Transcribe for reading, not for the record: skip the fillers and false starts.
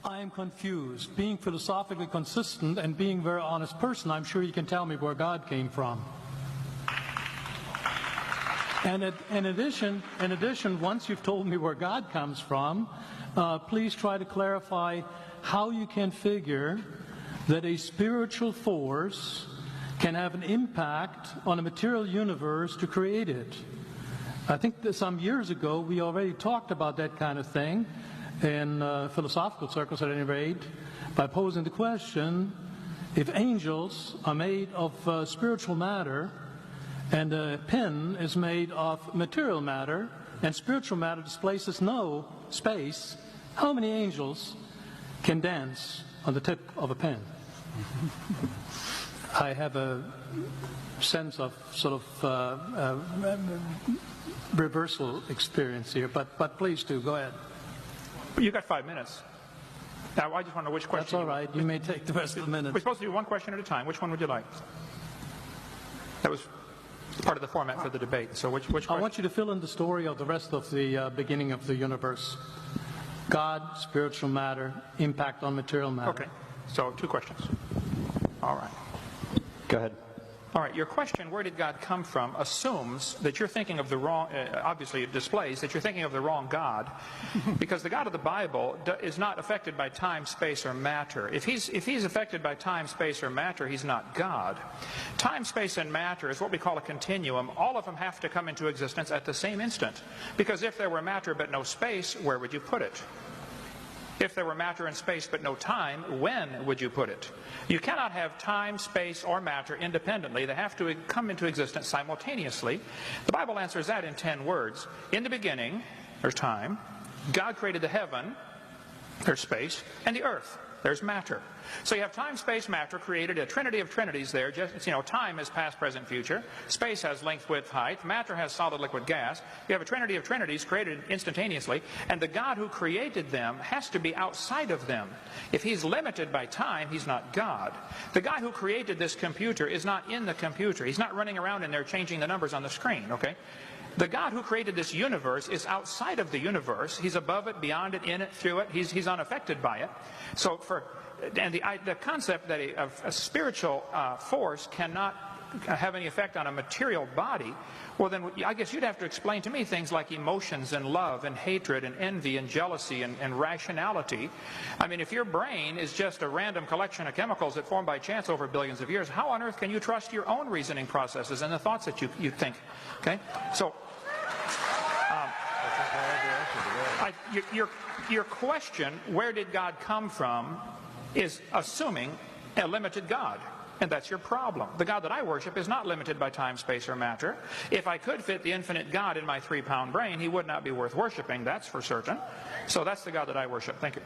I am confused. Being philosophically consistent and being a very honest person, I'm sure you can tell me where God came from. And in addition, once you've told me where God comes from, please try to clarify how you can figure that a spiritual force can have an impact on a material universe to create it. I think that some years ago we already talked about that kind of thing in philosophical circles at any rate, by posing the question, if angels are made of spiritual matter and a pen is made of material matter and spiritual matter displaces no space, how many angels can dance on the tip of a pen? I have a sense of sort of reversal experience here, but please do, go ahead. You got 5 minutes. Now, I just want to know which question. That's all right. You may take the rest of the minute. We're supposed to do one question at a time. Which one would you like? That was part of the format for the debate. So which question? I want you to fill in the story of the rest of the beginning of the universe. God, spiritual matter, impact on material matter. Okay. So 2 questions. All right. Go ahead. All right, your question, where did God come from, assumes that you're thinking of the wrong, obviously it displays that you're thinking of the wrong God, because the God of the Bible is not affected by time, space, or matter. If he's affected by time, space, or matter, he's not God. Time, space, and matter is what we call a continuum. All of them have to come into existence at the same instant, because if there were matter but no space, where would you put it? If there were matter and space but no time, when would you put it? You cannot have time, space, or matter independently. They have to come into existence simultaneously. The Bible answers that in 10 words. In the beginning, there's time. God created the heaven, there's space, and the earth, there's matter. So you have time, space, matter, created a trinity of trinities there. Just, time is past, present, future. Space has length, width, height. Matter has solid, liquid, gas. You have a trinity of trinities created instantaneously. And the God who created them has to be outside of them. If he's limited by time, he's not God. The guy who created this computer is not in the computer. He's not running around in there changing the numbers on the screen, okay? The God who created this universe is outside of the universe. He's above it, beyond it, in it, through it. He's unaffected by it. So the concept that a spiritual force cannot have any effect on a material body, well then I guess you'd have to explain to me things like emotions and love and hatred and envy and jealousy and rationality. I mean, if your brain is just a random collection of chemicals that form by chance over billions of years, how on earth can you trust your own reasoning processes and the thoughts that you think? Okay, so your question, where did God come from, is assuming a limited God. And that's your problem. The God that I worship is not limited by time, space, or matter. If I could fit the infinite God in my 3-pound brain, he would not be worth worshiping, that's for certain. So that's the God that I worship. Thank you.